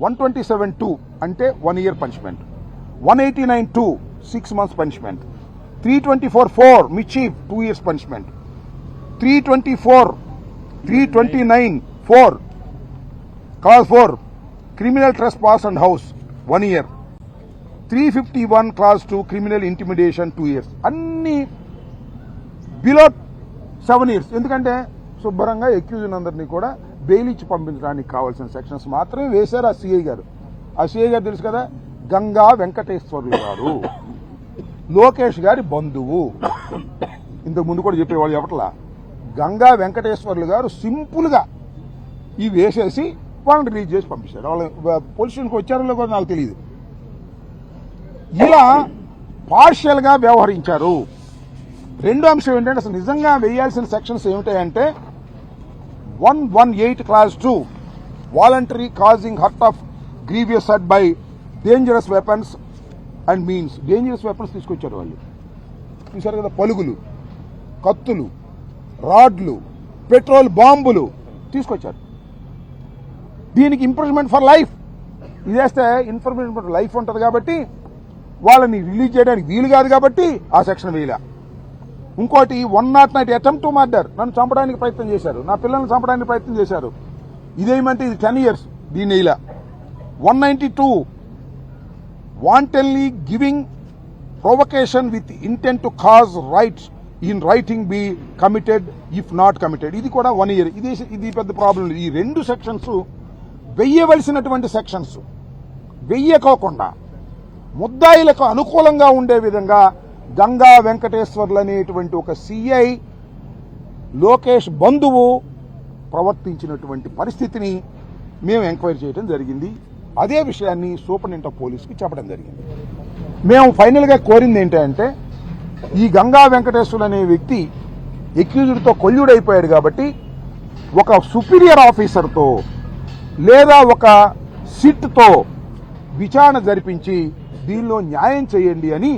127(2) అంటే 1 year punishment, 189(2) 6 months punishment, 324(4) mischief 2 years punishment, 329(4) clause 4 criminal trespass and house 1 year, 351 clause 2 criminal intimidation 2 years. అన్ని below 7 years. ఎందుకంటే శుభ్రంగా accused అందరినీ కూడా bail ఇచ్చి పంపించడానికి కావాల్సిన సెక్షన్స్ మాత్రమే వేశారు ఆ సిఐ గారు. ఆ సిఐ గారు తెలుసు కదా, గంగా వెంకటేశ్వర్లు గారు లోకేష్ గారి బంధువు. ఇంతకు ముందు కూడా చెప్పేవాళ్ళు చెప్పట్లా. గంగా వెంకటేశ్వర్లు గారు సింపుల్గా ఇవి వేసేసి వాళ్ళని రిలీజ్ చేసి పంపించారు. వాళ్ళ పోలీస్ స్టేషన్కి వచ్చారో కూడా నాకు తెలియదు. ఇలా పార్షియల్గా వ్యవహరించారు. రెండో అంశం ఏంటంటే అసలు నిజంగా వేయాల్సిన సెక్షన్స్ ఏమిటాయంటే 118 clause 2 voluntary causing hurt of grievous hurt by dangerous weapons and means. Dangerous weapons తీసుకొచ్చారు వాళ్ళు. చూశారు కదా, పలుగులు, కత్తులు, రాడ్లు, పెట్రోల్ బాంబులు తీసుకొచ్చారు. దీనికి ఇంప్రిజన్మెంట్ ఫర్ లైఫ్. ఇది వేస్తే ఇంప్రిజన్మెంట్ ఫర్ లైఫ్ ఉంటుంది కాబట్టి వాళ్ళని రిలీజ్ చేయడానికి వీలు కాదు కాబట్టి ఆ సెక్షన్ వేయలే. ఇంకోటి 109 అటెంప్ట్ టు మర్డర్, నన్ను చంపడానికి ప్రయత్నం చేశారు, నా పిల్లల్ని చంపడానికి ప్రయత్నం చేశారు, ఇదేమంటే ఇది 10 years, దీన్ని ఇలా. 192 wantonly giving provocation with intent to cause rights in writing be committed if not committed, ఇది కూడా 1 year. ఇది పెద్ద ప్రాబ్లం. ఈ రెండు సెక్షన్స్ వెయ్యవలసినటువంటి సెక్షన్స్ వెయ్యకోకుండా ముద్దాయిలకు అనుకూలంగా ఉండే విధంగా గంగా వెంకటేశ్వర్లు అనేటువంటి ఒక సిఐ లోకేష్ బంధువు ప్రవర్తించినటువంటి పరిస్థితిని మేము ఎంక్వైరీ చేయడం జరిగింది. అదే విషయాన్ని సూపరింటెండెంట్ ఆఫ్ పోలీస్కి చెప్పడం జరిగింది. మేము ఫైనల్గా కోరింది ఏంటంటే ఈ గంగా వెంకటేశ్వర్లు అనే వ్యక్తి ఎక్యూజ్డ్తో కొల్యూడైపోయాడు కాబట్టి ఒక సుపీరియర్ ఆఫీసర్తో లేదా ఒక సిట్తో విచారణ జరిపించి దీనిలో న్యాయం చేయండి అని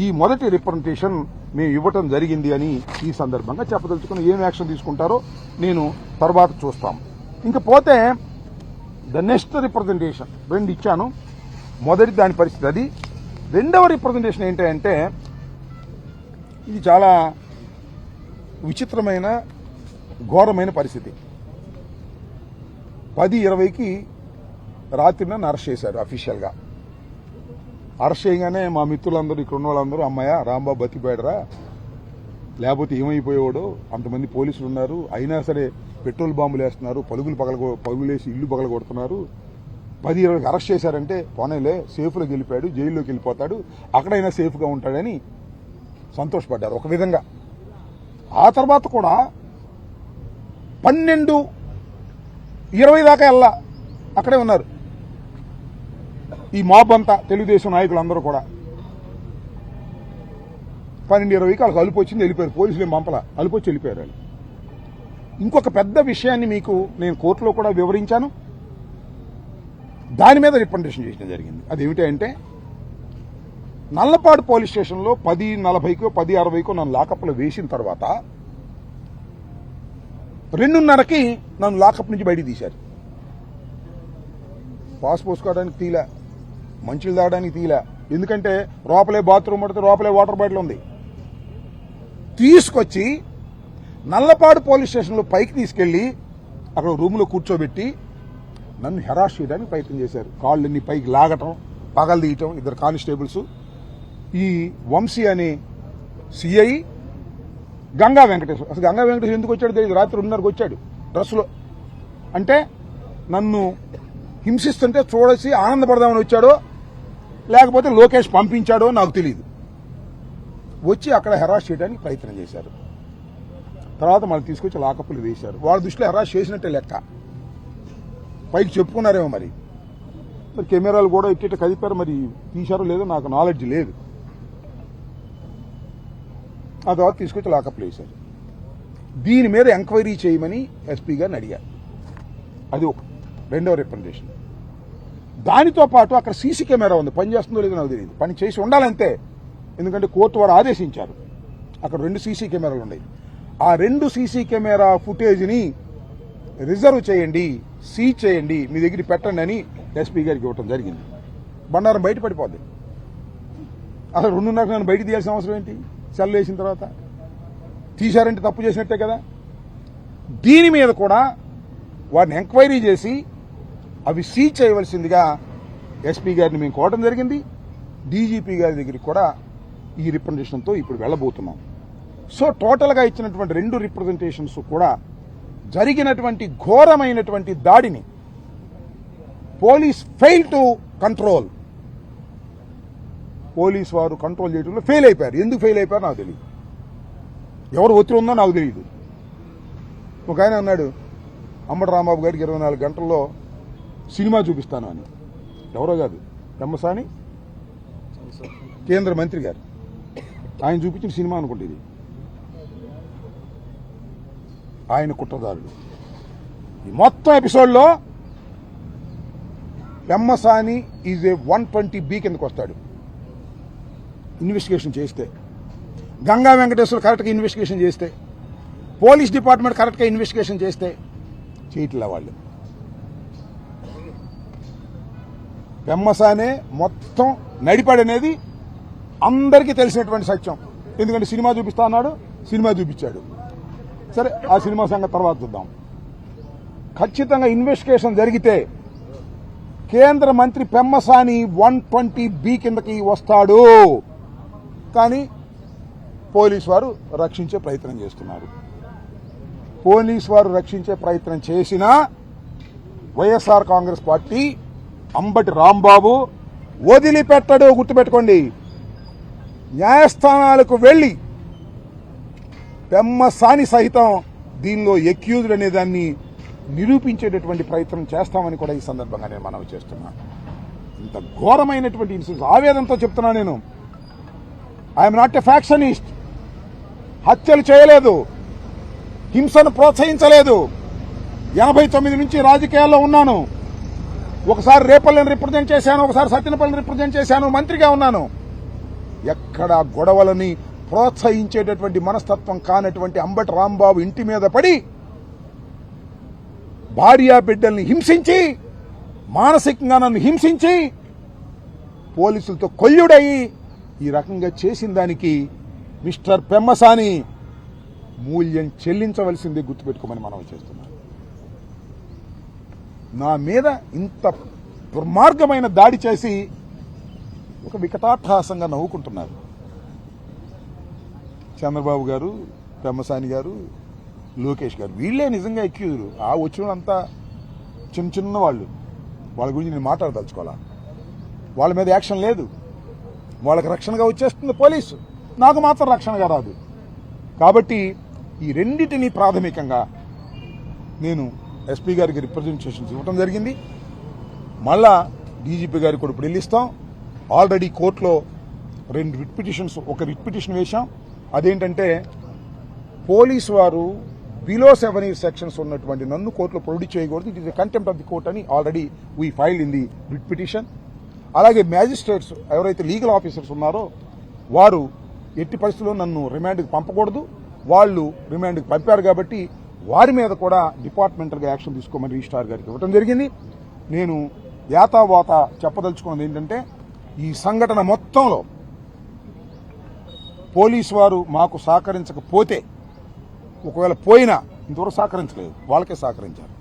ఈ మొదటి రిప్రజెంటేషన్ మేము ఇవ్వటం జరిగింది అని ఈ సందర్భంగా చెప్పదలుచుకుని ఏం యాక్షన్ తీసుకుంటారో నేను తర్వాత చూస్తాం. ఇంకపోతే ద నెక్స్ట్ రిప్రజెంటేషన్ 2 ఇచ్చాను. మొదటి దాని పరిస్థితి అది. రెండవ రిప్రజెంటేషన్ ఏంటంటే ఇది చాలా విచిత్రమైన ఘోరమైన పరిస్థితి. 10:20కి రాత్రి నన్ను అరెస్ట్ చేశారు అఫీషియల్గా. అరెస్ట్ చేయగానే మా మిత్రులందరూ ఇక్కడ ఉన్న వాళ్ళందరూ అమ్మాయ రాంబాబు బతికిపోయాడరా, లేకపోతే ఏమైపోయేవాడు, అంతమంది పోలీసులు ఉన్నారు, అయినా సరే పెట్రోల్ బాంబులు వేస్తున్నారు, పరుగులేసి ఇల్లు పగలగొడుతున్నారు, 10:20కి అరెస్ట్ చేశారంటే పోనేలే సేఫ్లోకి వెళ్ళిపోయాడు, జైల్లోకి వెళ్ళిపోతాడు, అక్కడైనా సేఫ్గా ఉంటాడని సంతోషపడ్డారు ఒక విధంగా. ఆ తర్వాత కూడా 12:20 దాకా వెళ్ళా అక్కడే ఉన్నారు ఈ మాబ్ అంతా, తెలుగుదేశం నాయకులందరూ కూడా. 12:20కి వాళ్ళకి అలుపు వచ్చింది, వెళ్ళిపోయారు. పోలీసులు ఏం పంపలా, అలుపు వచ్చి వెళ్ళిపోయారు వాళ్ళు. ఇంకొక పెద్ద విషయాన్ని మీకు నేను కోర్టులో కూడా వివరించాను, దాని మీద రిప్రజెంటేషన్ చేయడం జరిగింది. అదేమిటంటే నల్లపాడు పోలీస్ స్టేషన్లో 10:40కో 10:60కో నన్ను లాకప్లో వేసిన తర్వాత 2:30కి నన్ను లాకప్ నుంచి బయటికి తీశారు. పాస్ పోసుకోవడానికి తీలా, మంచిలు తాగడానికి తీలా, ఎందుకంటే లోపలే బాత్రూమ్ పడితే లోపలే వాటర్ బాటిల్ ఉంది. తీసుకొచ్చి నల్లపాడు పోలీస్ స్టేషన్లో పైకి తీసుకెళ్లి అక్కడ రూమ్లో కూర్చోబెట్టి నన్ను హెరాస్ చేయడానికి ప్రయత్నం చేశారు. కాళ్ళని పైకి లాగటం, పగలు తీయటం, 2 కానిస్టేబుల్స్, ఈ వంశీ అనే సిఐ, గంగా వెంకటేశ్వర. అసలు గంగా వెంకటేశ్వర ఎందుకు వచ్చాడు తెలియదు, రాత్రి 2:30కి వచ్చాడు డ్రెస్సులో. అంటే నన్ను హింసిస్తుంటే చూడసి ఆనందపడదామని వచ్చాడో లేకపోతే లోకేష్ పంపించాడో నాకు తెలియదు. వచ్చి అక్కడ హెరాస్ చేయడానికి ప్రయత్నం చేశారు. తర్వాత మళ్ళీ తీసుకొచ్చి లాకప్పులు వేశారు. వాళ్ళ దృష్టిలో హెరాస్ చేసినట్టే లెక్క, పైకి చెప్పుకున్నారేమో. మరి కెమెరాలు కూడా ఇట్ట కదిపారు, మరి తీశారో లేదో నాకు నాలెడ్జ్ లేదు. ఆ తర్వాత తీసుకొచ్చి లాకప్లు వేశారు. దీని మీద ఎంక్వైరీ చేయమని ఎస్పీ గారిని అడిగారు. అది ఒక రెండవ రిప్రజెంటేషన్. దానితో పాటు అక్కడ సీసీ కెమెరా ఉంది, పని చేస్తుందో లేదో నాకు తెలియదు, పని చేసి ఉండాలంతే, ఎందుకంటే కోర్టు వారు ఆదేశించారు. అక్కడ 2 సీసీ కెమెరాలు ఉన్నాయి. ఆ 2 సీసీ కెమెరా ఫుటేజ్ని రిజర్వ్ చేయండి, సీజ్ చేయండి, మీ దగ్గర పెట్టండి అని ఎస్పీ గారికి ఇవ్వటం జరిగింది. బండారం బయట పడిపోద్ది. అసలు 2:30 నన్ను బయట తీయాల్సిన అవసరం ఏంటి? సెల్ వేసిన తర్వాత తీశారంటే తప్పు చేసినట్టే కదా. దీని మీద కూడా వారిని ఎంక్వైరీ చేసి అవి సీజ్ చేయవలసిందిగా ఎస్పీ గారిని మేము కోరడం జరిగింది. డీజీపీ గారి దగ్గరికి కూడా ఈ రిప్రజెంటేషన్తో ఇప్పుడు వెళ్ళబోతున్నాం. సో టోటల్గా ఇచ్చినటువంటి 2 రిప్రజెంటేషన్స్ కూడా జరిగినటువంటి ఘోరమైనటువంటి దాడిని police fail to control. Police వారు కంట్రోల్ చేయడంలో ఫెయిల్ అయిపోయారు. ఎందుకు ఫెయిల్ అయిపోయారో నాకు తెలియదు. ఎవరు ఒత్తిడి ఉందో నాకు తెలియదు. ఒక ఆయన అన్నాడు అంబటి రాంబాబు గారికి 24 గంటల్లో సినిమా చూపిస్తాను అని. ఎవరో కాదు, పెమ్మసాని కేంద్ర మంత్రి గారు. ఆయన చూపించిన సినిమా అనుకుంటే ఇది. ఆయన కుట్రదారుడు. ఈ మొత్తం ఎపిసోడ్లో పెమ్మసాని ఈజ్ ఏ 120B కిందకు వస్తాడు ఇన్వెస్టిగేషన్ చేస్తే. గంగా వెంకటేశ్వర కరెక్ట్గా ఇన్వెస్టిగేషన్ చేస్తే, పోలీస్ డిపార్ట్మెంట్ కరెక్ట్గా ఇన్వెస్టిగేషన్ చేస్తే చేయట్లే వాళ్ళు. పెమ్మసానే మొత్తం నడిపాడనేది అందరికీ తెలిసినటువంటి సత్యం. ఎందుకంటే సినిమా చూపిస్తా అన్నాడు, సినిమా చూపించాడు. సరే, ఆ సినిమా సంగతి తర్వాత చూద్దాం. ఖచ్చితంగా ఇన్వెస్టిగేషన్ జరిగితే కేంద్ర మంత్రి పెమ్మసాని 120B కిందకి వస్తాడు. కానీ పోలీసు వారు రక్షించే ప్రయత్నం చేస్తున్నారు. పోలీసు వారు రక్షించే ప్రయత్నం చేసినా వైఎస్ఆర్ కాంగ్రెస్ పార్టీ అంబటి రాంబాబు వదిలిపెట్టడు. గుర్తుపెట్టుకోండి. న్యాయస్థానాలకు వెళ్లి పెమ్మసాని సహితం దీనిలో ఎక్యూజ్డ్ అనే దాన్ని నిరూపించేటటువంటి ప్రయత్నం చేస్తామని కూడా ఈ సందర్భంగా నేను మనవి చేస్తున్నాను. ఇంత ఘోరమైనటువంటి ఇన్సిడెంట్స్ ఆవేదనతో చెప్తున్నా నేను. I'm not a factionist. హత్యలు చేయలేదు, హింసను ప్రోత్సహించలేదు. 89 నుంచి రాజకీయాల్లో ఉన్నాను. ఒకసారి రేపల్లిని రిప్రజెంట్ చేశాను, ఒకసారి సత్యనపల్లిని రిప్రజెంట్ చేశాను, మంత్రిగా ఉన్నాను. ఎక్కడ గొడవలని ప్రోత్సహించేటటువంటి మనస్తత్వం కానటువంటి అంబటి రాంబాబు ఇంటి మీద పడి భార్యా బిడ్డల్ని హింసించి, మానసికంగా నన్ను హింసించి, పోలీసులతో కొల్లుడయి ఈ రకంగా చేసిన దానికి మిస్టర్ పెమ్మసాని మూల్యం చెల్లించవలసిందే. గుర్తుపెట్టుకోమని మనం చేస్తున్నాం. నా మీద ఇంత దుర్మార్గమైన దాడి చేసి ఒక వికటాట్టహాసంగా నవ్వుకుంటున్నారు చంద్రబాబు గారు, పెమ్మసాని గారు, లోకేష్ గారు. వీళ్లే నిజంగా ఎక్యూజులు. ఆ వచ్చిన అంతా చిన్న చిన్న వాళ్ళు. వాళ్ళ గురించి నేను మాట్లాడదలుచుకోవాలా. వాళ్ళ మీద యాక్షన్ లేదు. వాళ్ళకి రక్షణగా వచ్చేస్తుంది పోలీసు, నాకు మాత్రం రక్షణగా రాదు. కాబట్టి ఈ రెండింటినీ ప్రాథమికంగా నేను ఎస్పీ గారికి రిప్రజెంటేషన్స్ ఇవ్వడం జరిగింది. మళ్ళా డీజీపీ గారికి కూడా ఇప్పుడు వెళ్ళిస్తాం. ఆల్రెడీ కోర్టులో 2 రిట్ పిటిషన్స్, ఒక రిట్ పిటిషన్ వేశాం. అదేంటంటే పోలీసు వారు బిలో 7 years సెక్షన్స్ ఉన్నటువంటి నన్ను కోర్టులో ప్రొడ్యూస్ చేయకూడదు, it is contempt of the court అని already we filed in the writ petition. అలాగే మ్యాజిస్ట్రేట్స్ ఎవరైతే లీగల్ ఆఫీసర్స్ ఉన్నారో వారు ఎట్టి పరిస్థితుల్లో నన్ను రిమాండ్కి పంపకూడదు. వాళ్ళు రిమాండ్కి పంపారు కాబట్టి వారి మీద కూడా డిపార్ట్మెంటల్గా యాక్షన్ తీసుకోమని రిజిస్ట్రార్ గారికి ఇవ్వడం జరిగింది. నేను యాతావాత చెప్పదలుచుకున్నది ఏంటంటే ఈ సంఘటన మొత్తంలో పోలీసు వారు మాకు సహకరించకపోతే, ఒకవేళ పోయినా ఇంతవరకు సహకరించలేదు, వాళ్ళకే సహకరించారు.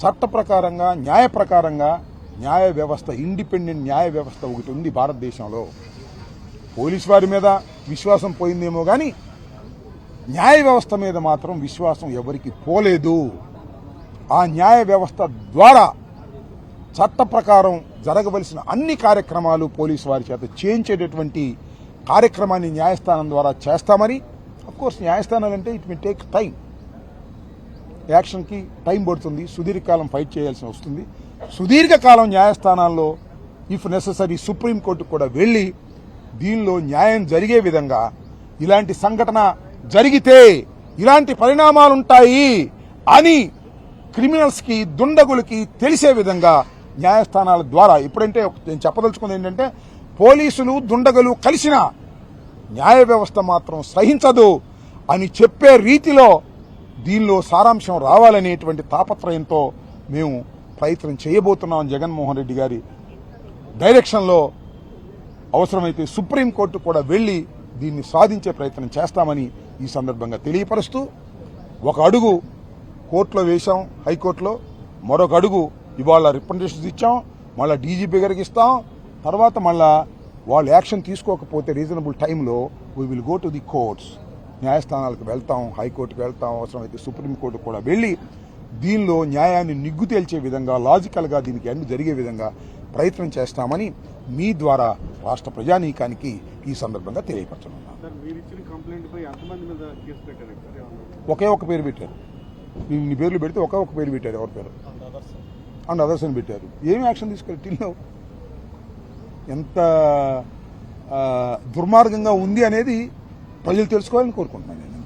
చట్ట ప్రకారంగా, న్యాయ ప్రకారంగా న్యాయ వ్యవస్థ, ఇండిపెండెంట్ న్యాయ వ్యవస్థ ఒకటి ఉంది భారతదేశంలో. పోలీసు వారి మీద విశ్వాసం పోయిందేమో కానీ న్యాయ వ్యవస్థ మీద మాత్రం విశ్వాసం ఎవరికి పోలేదు. ఆ న్యాయ వ్యవస్థ ద్వారా చట్ట ప్రకారం జరగవలసిన అన్ని కార్యక్రమాలు పోలీసు వారి చేత చేయించేటటువంటి కార్యక్రమాన్ని న్యాయస్థానం ద్వారా చేస్తామని. అఫ్కోర్స్ న్యాయస్థానాలంటే ఇట్ మే టేక్ టైం, యాక్షన్కి టైం పడుతుంది, సుదీర్ఘకాలం ఫైట్ చేయాల్సి వస్తుంది. సుదీర్ఘకాలం న్యాయస్థానాల్లో ఇఫ్ నెససరీ సుప్రీంకోర్టుకు కూడా వెళ్లి దీనిలో న్యాయం జరిగే విధంగా, ఇలాంటి సంఘటన జరిగితే ఇలాంటి పరిణామాలుంటాయి అని క్రిమినల్స్కి, దుండగులకి తెలిసే విధంగా న్యాయస్థానాల ద్వారా, ఇప్పుడంటే నేను చెప్పదలుచుకుంది ఏంటంటే పోలీసులు దుండగులు కలిసిన న్యాయ వ్యవస్థ మాత్రం సహించదు అని చెప్పే రీతిలో దీనిలో సారాంశం రావాలనేటువంటి తాపత్రయంతో మేము ప్రయత్నం చేయబోతున్నాం జగన్మోహన్ రెడ్డి గారి డైరెక్షన్లో. అవసరమైతే సుప్రీంకోర్టు కూడా వెళ్లి దీన్ని సాధించే ప్రయత్నం చేస్తామని ఈ సందర్భంగా తెలియపరుస్తూ, ఒక అడుగు కోర్టులో వేశాం, హైకోర్టులో, మరొక అడుగు ఇవాళ రిప్రజెంటేషన్స్ ఇచ్చాం, మళ్ళీ డీజీపీ గారికి ఇస్తాం. తర్వాత మళ్ళా వాళ్ళు యాక్షన్ తీసుకోకపోతే రీజనబుల్ టైంలో we will go to the courts, న్యాయస్థానాలకు వెళ్తాం, హైకోర్టుకు వెళ్తాం, అవసరమైతే సుప్రీంకోర్టు కూడా వెళ్లి దీనిలో న్యాయాన్ని నిగ్గు తేల్చే విధంగా, లాజికల్గా దీనికి ఎండ్ జరిగే విధంగా ప్రయత్నం చేస్తామని మీ ద్వారా రాష్ట్ర ప్రజానీకానికి ఈ సందర్భంగా తెలియపరచనున్నాను. ఒకే ఒక పేరు పెట్టారు. నీ పేర్లు పెడితే ఒకే ఒక పేరు పెట్టారు. ఎవరి పేరు? అండ్ అదర్స్ అని పెట్టారు. ఏమి యాక్షన్ తీసుకెళ్ళి టిల్లో ఎంత దుర్మార్గంగా ఉంది అనేది ప్రజలు తెలుసుకోవాలని కోరుకుంటున్నాను.